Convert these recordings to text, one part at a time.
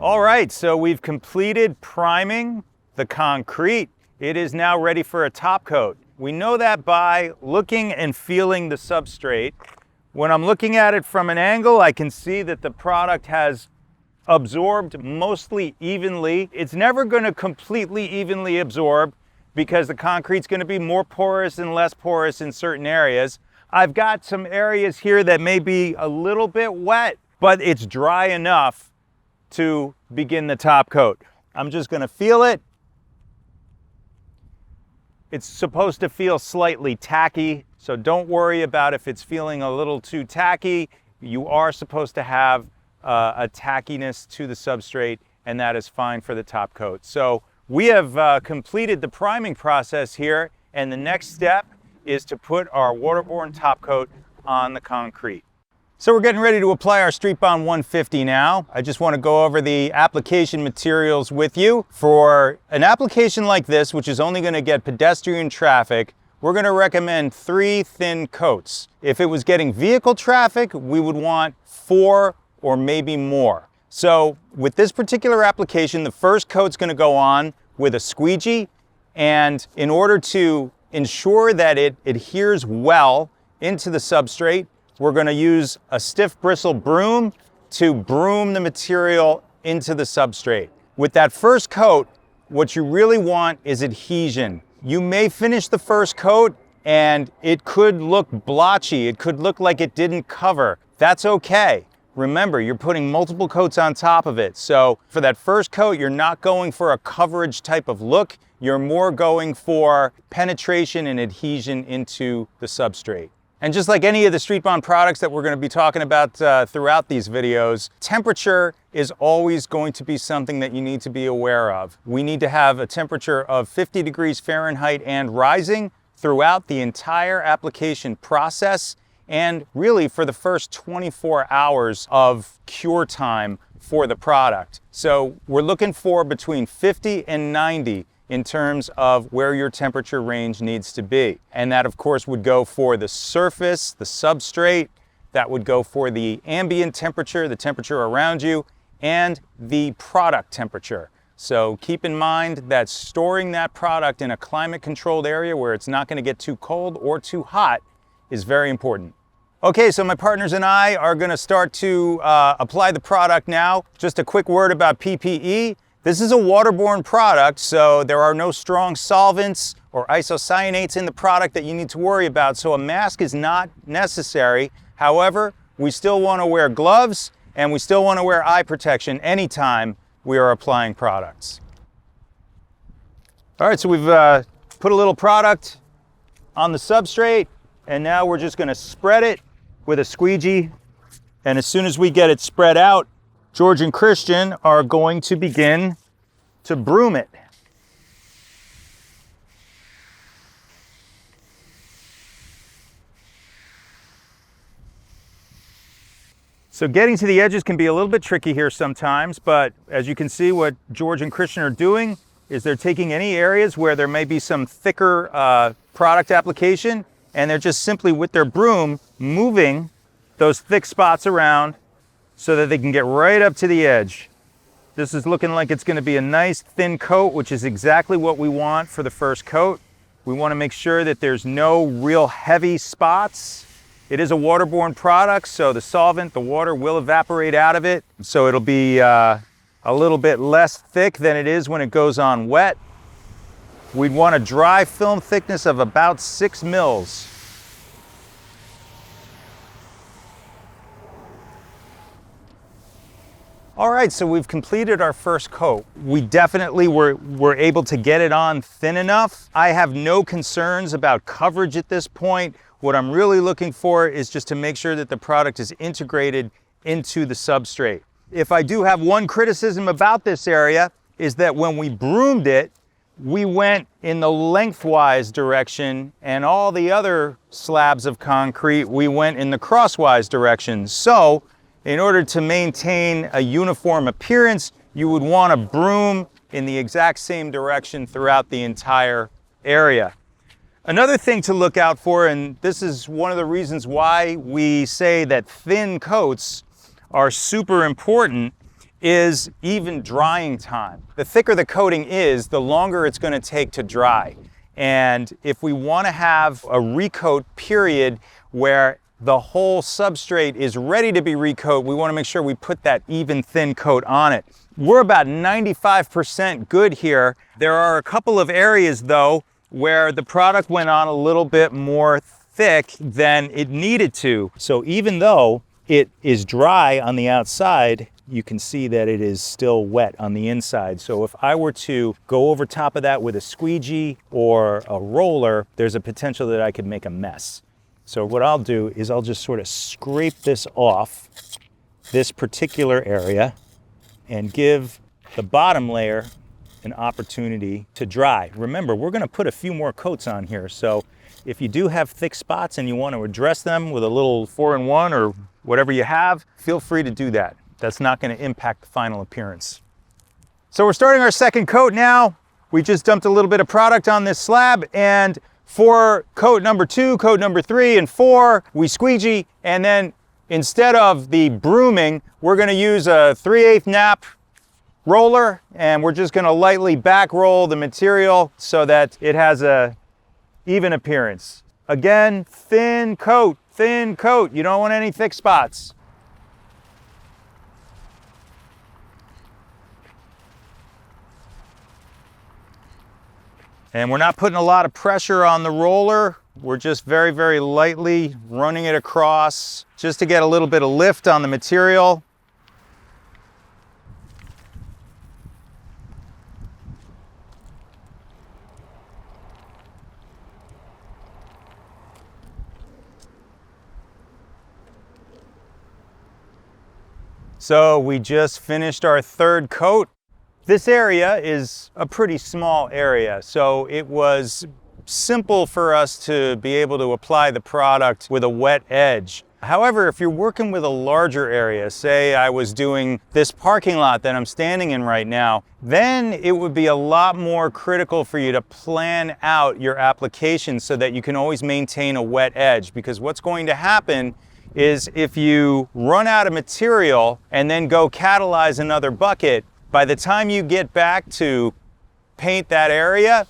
All right, so we've completed priming the concrete. It is now ready for a top coat. We know that by looking and feeling the substrate. When I'm looking at it from an angle, I can see that the product has absorbed mostly evenly. It's never going to completely evenly absorb because the concrete's going to be more porous and less porous in certain areas. I've got some areas here that may be a little bit wet, but it's dry enough to begin the top coat. I'm just going to feel it. It's supposed to feel slightly tacky, so don't worry about if it's feeling a little too tacky. You are supposed to have a tackiness to the substrate, and that is fine for the top coat. So we have completed the priming process here, and the next step is to put our waterborne top coat on the concrete. So we're getting ready to apply our StreetBond 150 now. I just want to go over the application materials with you. For an application like this, which is only going to get pedestrian traffic, we're going to recommend 3 thin coats. If it was getting vehicle traffic, we would want 4 or maybe more. So with this particular application, the first coat's going to go on with a squeegee, and in order to ensure that it adheres well into the substrate, we're going to use a stiff bristle broom to broom the material into the substrate. With that first coat, what you really want is adhesion. You may finish the first coat and it could look blotchy. It could look like it didn't cover. That's okay. Remember, you're putting multiple coats on top of it. So for that first coat, you're not going for a coverage type of look. You're more going for penetration and adhesion into the substrate. And just like any of the StreetBond products that we're going to be talking about throughout these videos, temperature is always going to be something that you need to be aware of. We need to have a temperature of 50 degrees Fahrenheit and rising throughout the entire application process, and really for the first 24 hours of cure time for the product. So we're looking for between 50 and 90 in terms of where your temperature range needs to be. And that of course would go for the surface, the substrate, that would go for the ambient temperature, the temperature around you, and the product temperature. So keep in mind that storing that product in a climate controlled area where it's not going to get too cold or too hot is very important. Okay, so my partners and I are going to start to apply the product now. Just a quick word about PPE. This is a waterborne product, so there are no strong solvents or isocyanates in the product that you need to worry about, so a mask is not necessary. However, we still want to wear gloves and we still want to wear eye protection anytime we are applying products. All right, so we've put a little product on the substrate, and now we're just going to spread it with a squeegee. And as soon as we get it spread out, George and Christian are going to begin to broom it. So getting to the edges can be a little bit tricky here sometimes, but as you can see, what George and Christian are doing is they're taking any areas where there may be some thicker product application, and they're just simply with their broom moving those thick spots around so that they can get right up to the edge. This is looking like it's going to be a nice thin coat, which is exactly what we want for the first coat. We want to make sure that there's no real heavy spots. It is a waterborne product, so the solvent, the water, will evaporate out of it. So it'll be a little bit less thick than it is when it goes on wet. We'd want a dry film thickness of about 6 mils. All right, so we've completed our first coat. We definitely were able to get it on thin enough. I have no concerns about coverage at this point. What I'm really looking for is just to make sure that the product is integrated into the substrate. If I do have one criticism about this area, is that when we broomed it, we went in the lengthwise direction, and all the other slabs of concrete, we went in the crosswise direction. So in order to maintain a uniform appearance, you would want to broom in the exact same direction throughout the entire area. Another thing to look out for, and this is one of the reasons why we say that thin coats are super important, is even drying time. The thicker the coating is, the longer it's going to take to dry. And if we want to have a recoat period where the whole substrate is ready to be recoat, we want to make sure we put that even thin coat on it. We're about 95% good here. There are a couple of areas though where the product went on a little bit more thick than it needed to. So even though it is dry on the outside, you can see that it is still wet on the inside. So if I were to go over top of that with a squeegee or a roller, there's a potential that I could make a mess. So what I'll do is I'll just sort of scrape this off this particular area and give the bottom layer an opportunity to dry. Remember, we're gonna put a few more coats on here. So if you do have thick spots and you want to address them with a little 4-in-1 or whatever you have, feel free to do that. That's not gonna impact the final appearance. So we're starting our second coat now. We just dumped a little bit of product on this slab, and for coat number 2, coat number 3, and 4, we squeegee, and then instead of the brooming, we're gonna use a 3/8 nap roller, and we're just gonna lightly back roll the material so that it has a even appearance. Again, thin coat, thin coat. You don't want any thick spots. And we're not putting a lot of pressure on the roller. We're just very, very lightly running it across just to get a little bit of lift on the material. So we just finished our third coat. This area is a pretty small area, so it was simple for us to be able to apply the product with a wet edge. However, if you're working with a larger area, say I was doing this parking lot that I'm standing in right now, then it would be a lot more critical for you to plan out your application so that you can always maintain a wet edge, because what's going to happen is if you run out of material and then go catalyze another bucket, by the time you get back to paint that area,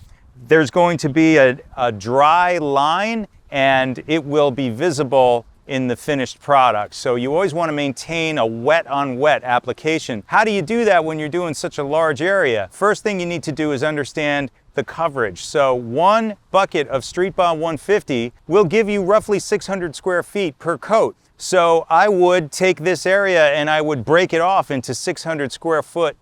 there's going to be a dry line and it will be visible in the finished product. So you always want to maintain a wet on wet application. How do you do that when you're doing such a large area? First thing you need to do is understand the coverage. So one bucket of StreetBond 150 will give you roughly 600 square feet per coat. So I would take this area and I would break it off into 600 square foot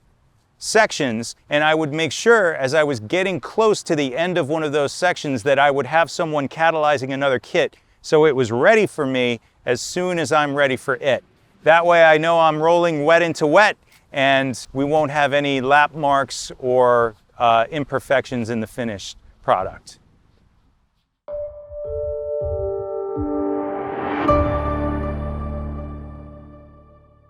sections, and I would make sure as I was getting close to the end of one of those sections that I would have someone catalyzing another kit so it was ready for me as soon as I'm ready for it. That way I know I'm rolling wet into wet and we won't have any lap marks or imperfections in the finished product.